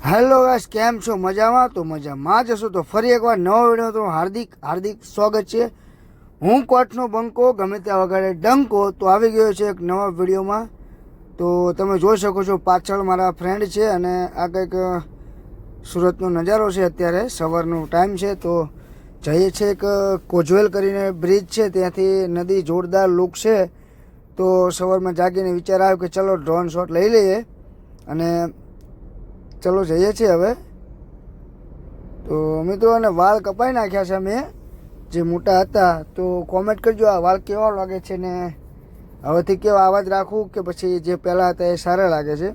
Hello guys, કેમ છો? મજામાં? તો મજામાં જ હશો. તો ફરી એકવાર નવો વિડીયો તો હાર્દિક સ્વાગત છે. હું કોટનો બંકો, ગમે ત્યાં વગાડે ડંકો. તો આવી ગયો છે એક નવા વિડીયોમાં. તો તમે જોઈ શકો છો પાછળ મારા ફ્રેન્ડ છે અને આ કંઈક સુરતનો નજારો છે. અત્યારે સવારનો ટાઈમ છે. તો જઈએ છીએ એક કોજવેલ કરીને બ્રિજ છે, ત્યાંથી નદી જોરદાર લુક છે. તો સવારમાં જાગીને વિચાર આવ્યો કે ચલો ડ્રોન શોટ લઈ લઈએ અને ચલો જઈએ છીએ હવે. તો મિત્રો અને વાળ કપાઈ નાખ્યા છે મેં, જે મોટા હતા. તો કોમેન્ટ કરજો આ વાળ કેવા લાગે છે ને હવેથી કેવા અવાજ રાખવું કે પછી જે પહેલાં હતા એ સારા લાગે છે.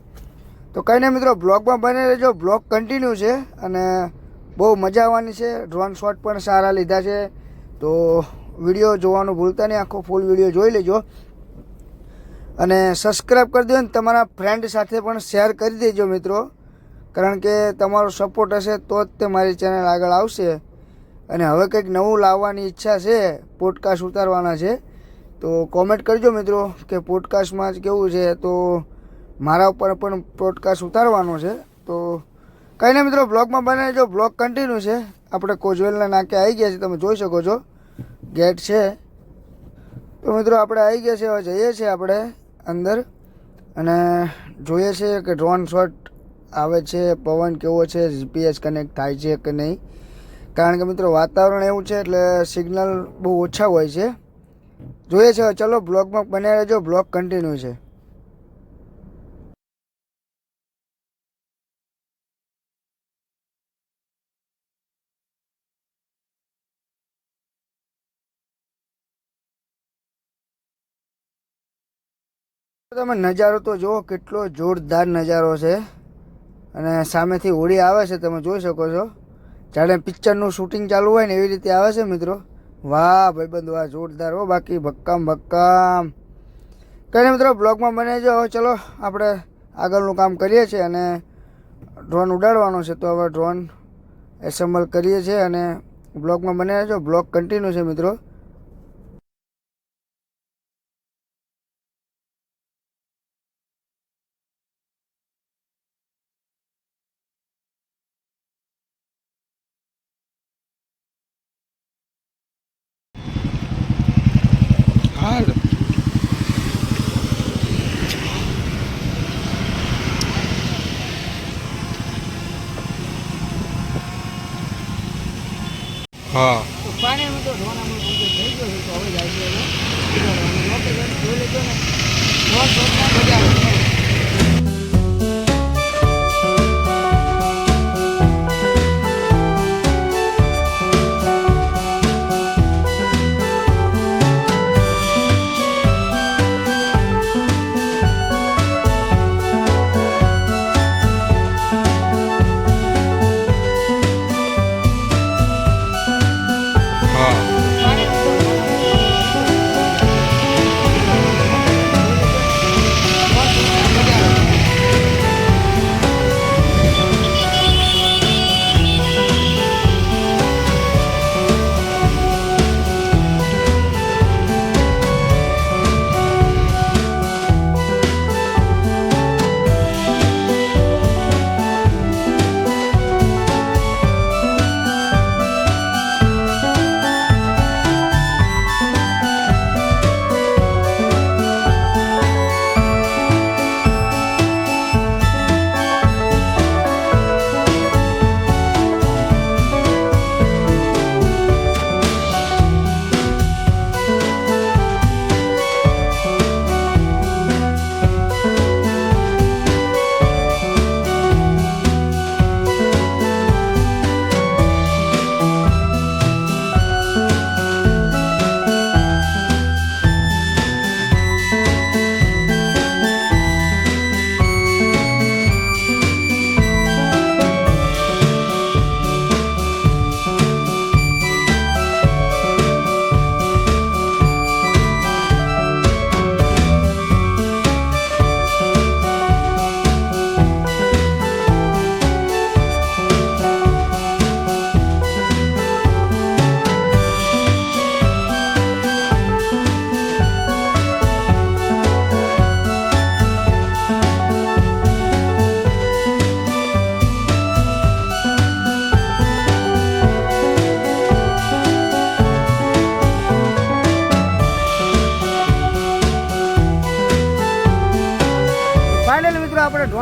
તો કંઈ નહીં મિત્રો, બ્લોગમાં બને રહેજો. બ્લોગ કન્ટિન્યુ છે અને બહુ મજા આવવાની છે. ડ્રોન શોટ પણ સારા લીધા છે. તો વિડીયો જોવાનું ભૂલતા નહીં, આખો ફૂલ વિડીયો જોઈ લેજો અને સબસ્ક્રાઈબ કરી દો ને તમારા ફ્રેન્ડ સાથે પણ શેર કરી દેજો મિત્રો, કારણ કે તમારો સપોર્ટ હશે તો જ તે મારી ચેનલ આગળ આવશે. અને હવે કંઈક નવું લાવવાની ઈચ્છા છે, પોડકાસ્ટ ઉતારવાના છે. તો કોમેન્ટ કરજો મિત્રો કે પોડકાસ્ટમાં જ કેવું છે. તો મારા ઉપર પણ પોડકાસ્ટ ઉતારવાનો છે. તો કંઈ નહીં મિત્રો, બ્લોગમાં બને જો. બ્લોગ કન્ટિન્યુ છે. આપણે કોજવેલના નાકે આવી ગયા છે, તમે જોઈ શકો છો ગેટ છે. તો મિત્રો આપણે આવી ગયા છે, હવે જઈએ છીએ આપણે અંદર અને જોઈએ છીએ કે ડ્રોન શોટ આવે છે, પવન કેવો છે, જીપીએસ કનેક્ટ થાય છે કે નહીં. કારણ કે મિત્રો વાતાવરણ એવું છે એટલે સિગ્નલ બહુ ઓછા હોય છે. જોઈએ છે. ચલો બ્લોગમાં બન્યા રહેજો, બ્લોગ કન્ટિન્યુ છે. તમે નજારો તો જુઓ, કેટલો જોરદાર નજારો છે. અને સામેથી હોડી આવે છે, તમે જોઈ શકો છો. જાણે પિક્ચરનું શૂટિંગ ચાલુ હોય ને એવી રીતે આવે છે મિત્રો. વાહ ભાઈબંધ વાહ, જોરદાર હો. બાકી ભક્કામ ભક્કામ. કંઈ નહીં મિત્રો, બ્લોગમાં બને જો. હવે ચલો આપણે આગળનું કામ કરીએ છીએ અને ડ્રોન ઉડાડવાનો છે. તો હવે ડ્રોન એસેમ્બલ કરીએ છીએ અને બ્લોગમાં બને રહેજો. બ્લોગ કન્ટિન્યુ છે મિત્રો. હાલ હા તો પાણીમાં તો ડ્રોન આમાં કમ્પ્લીટ થઈ ગયો છે. તો હવે જાય છે લોકેશન જોઈ લેજો ને. ડ્રોન શોટમાં મજા આવે છે.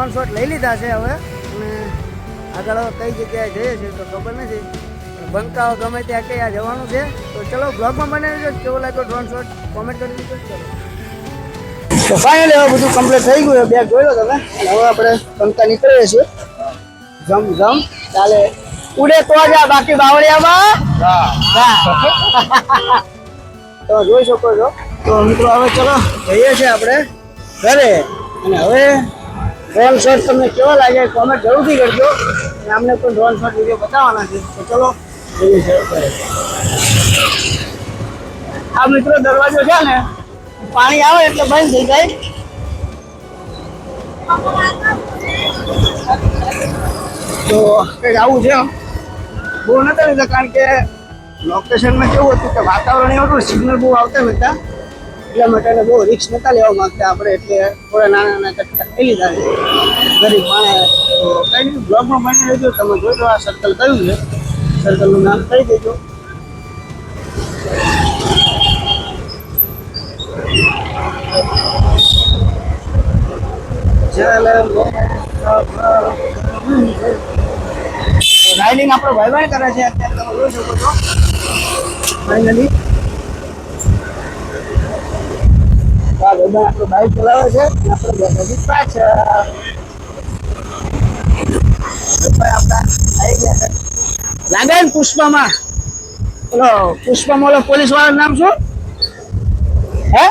ડ્રોન શોટ લઈ લીધા છે હવે, અને આગળ હવે કઈ જગ્યાએ જઈએ છીએ તો ખબર નથી, બંકાઓ ગમે ત્યાં ક્યાં જવાનું છે. તો ચલો બ્લોગમાં બનાવી દેજો, કેવો લાગ્યો ડ્રોન શોટ કોમેન્ટ કરી દીધો. તો ફાઇનલી હવે બધું કમ્પ્લીટ થઈ ગયું, બેગ જોઈ લો તમે. હવે આપણે બંકા નીકળીએ છીએ. જમ જમ ચાલે ઉડે તો જા, બાકી બાવળિયામાં તમે જોઈ શકો છો. તો મિત્રો હવે ચલો જઈએ છીએ આપણે ઘરે, અને હવે ડ્રોન શોટ તમને કેવો લાગે કોમેન્ટ જરૂરથી કરજો. અને અમને કોઈ ડ્રોન શોટ વિડીયો બતાવવાના છે. તો ચલો જઈએ છીએ ઘરે. આ મિત્રો દરવાજો છે ને, પાણી આવે એટલે બંધ થઈ જાય. તો કંઈક આવું છે, બહુ નતા લીધા કારણ કે લોકેશનમાં કેવું હતું કે વાતાવરણ એવું હતું, સિગ્નલ બહુ આવતા નહોતા, એટલા માટે બહુ રિસ્ક નતા લેવા માંગતા આપણે, એટલે થોડા નાના નાના કટકા લઈ લીધા છે ગરીબ માણસ. તો કંઈ નહીં, બ્લોગમાં બની લેજો. તમે જોઈ લો આ સર્કલ કયું છે, સર્કલનું નામ કહી દેજો. રાઇડિંગ આપણો ભાઈ કરે છે અત્યારે, તમે જોઈ શકો છો. ફાઇનલી આ ભાઈ આપણો બાઇક ચલાવે છે, આપણે બેઠા પાછળ આપણા આવી ગયા છે. લાગે ને પુષ્પામાં, ઓલો પુષ્પામાં ઓલો પોલીસ વાળાનું નામ શું હે?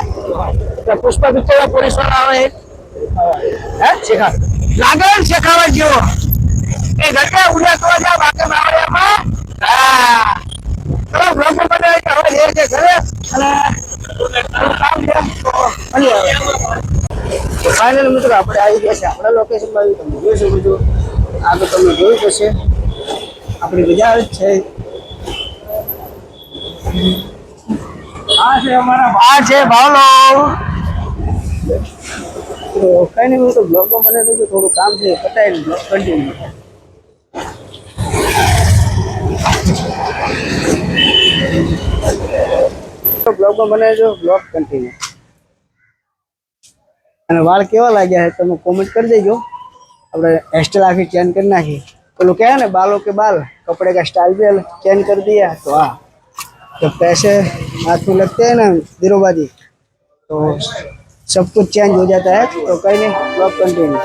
પુષ્પા પિક્ચર પોલીસ વાળા આવે હે, શેખા લાગે ને શેખાવત જેવો. એ ઘટે ઉડ્યા તો જા, બાકી બાવળિયામાં ચલો બ્લોગ બનાવી હવે જઈએ છે ઘરે, અને કામ છે તો ફાઇનલ મિત્રો આપણે આવી ગયા છે આપણા લોકેશનમાં. તમે જોઈ શકો છો, આ તો તમે જોયું હશે આપણી બજાર જ છે. આ છે અમારા આ છે ભાવલો. તો કઈ નહીં, હું તો બ્લોગમાં મને તો થોડું કામ છે, પતાવી બ્લોગ કન્ટિન્યુ. બ્લોગમાં બનાવજો, બ્લોગ કન્ટિન્યુ. અને વાળ કેવા લાગ્યા છે તમે કોમેન્ટ કરી દેજો. આપણે હેરસ્ટાइल आखिर चेंज करना है, तो क्या है ना बालों के बाल कपड़े का स्टाइल भी चेंज कर दिया. तो हाँ, जब पैसे हाथ में लगते हैं ना दिनों-बादी, तो सब कुछ चेंज हो जाता है. तो कहीं नहीं, ब्लॉग कंटिन्यू.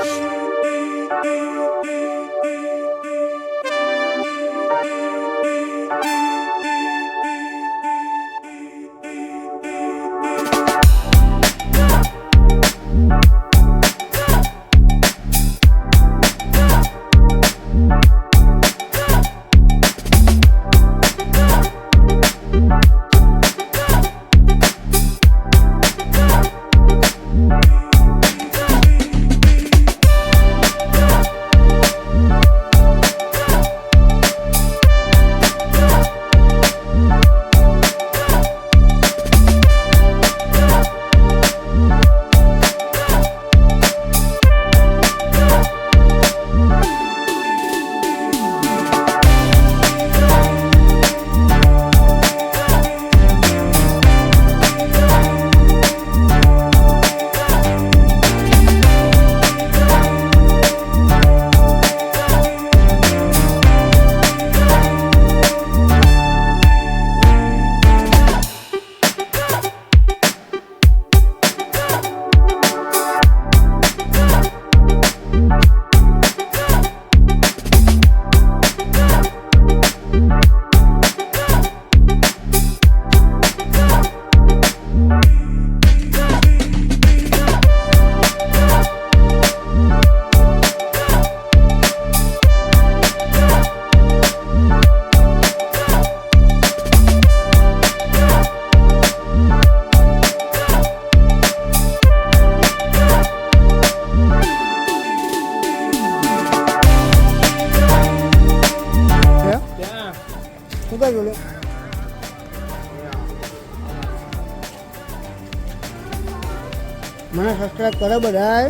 મને સબસ્ક્રાઇબ કરો બધાય.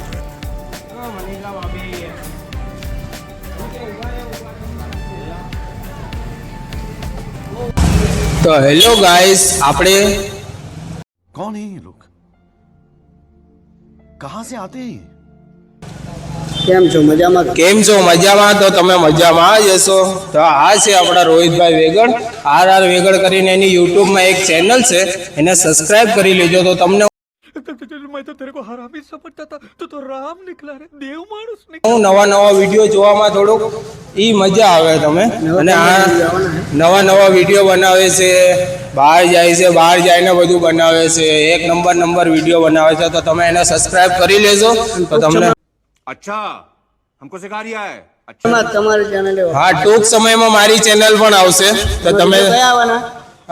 तो हेलो गाइस, आपने कौन है ये लोग, कहां से आते हैं? કેમ છો મજામાં? કેમ છો મજામાં? તો તમે મજામાં જ હશો. તો આ છે આપણા રોહિતભાઈ વેગડ, RR વેગડ કરીને એની યુટ્યુબમાં એક ચેનલ છે, એને સબસ્ક્રાઇબ કરી લેજો. તો તમને मैं तो तेरे को हरामी समझता था, तो राम निकला रे, देव मानुस હું નવા વિડીયો જોવામાં થોડુંક ઈ મજા આવે તમે. અને આ નવા વિડીયો બનાવે છે, બહાર જાય છે, બહાર જઈને બધું બનાવે છે, એક નંબર વિડીયો બનાવે છે. તો તમે એને સબસ્ક્રાઇબ કરી લેજો. તો તમને अच्छा हमको सिखा रिया है अच्छा તમારી ચેનલ હા, ટૂંક સમયમાં મારી ચેનલ પણ આવશે. તો તમે આવવાના?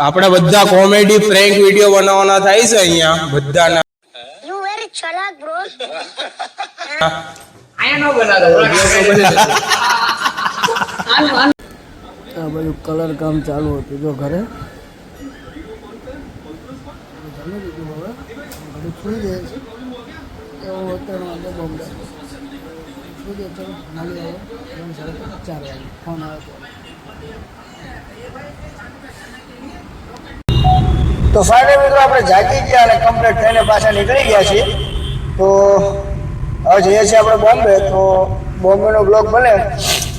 આપણે બધા કોમેડી પ્રેન્ક વિડીયો બનાવવાના થાય છે અહીંયા બધાના. You very chalak, bro. આ બધું કલર કામ ચાલુ હતું જો ઘરે. જમી લીધું હવે બધું સુઈ જાય છે. તો અત્યારે વાંધો બોમ્બે સુઈ જાય. ચલો મળી આવે 4 વાગે ફોન આવ્યો તો ફાઇનલ મિત્રો આપણે જાગી ગયા અને કમ્પ્લીટ થઈને પાછા નીકળી ગયા છીએ. તો હવે જઈએ છીએ આપણે બોમ્બે. તો બોમ્બેનો બ્લોગ બને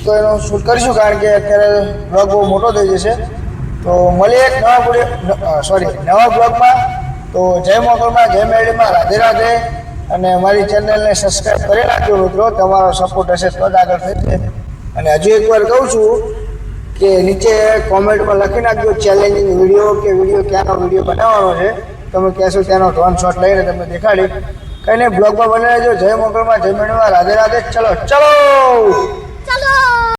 તો એનો શૂટ કરીશું, કારણ કે અત્યારે બ્લોગ બહુ મોટો થઈ જશે. તો મળીએ એક નવા બ્લોગમાં. તો જય મોગલમાં, જય મેરડીમાં, રાધે રાધે. અને મારી ચેનલને સબસ્ક્રાઈબ કરી નાખજો મિત્રો. તમારો સપોર્ટ હશે તો જ આગળ થશે. અને હજુ એકવાર કહું છું કે નીચે કોમેન્ટમાં લખી નાખજો ચેલેન્જિંગ વિડીયો કે વિડીયો ક્યાંનો વિડીયો બનાવવાનો છે. તમે કહેશો ત્યાંનો ડ્રોન શોટ લઈને તમને દેખાડી. કંઈ નહીં, બ્લોગમાં બની રહેજો. જય મોગલમાં, જય મેરડીમાં, રાધે રાધે. ચલો.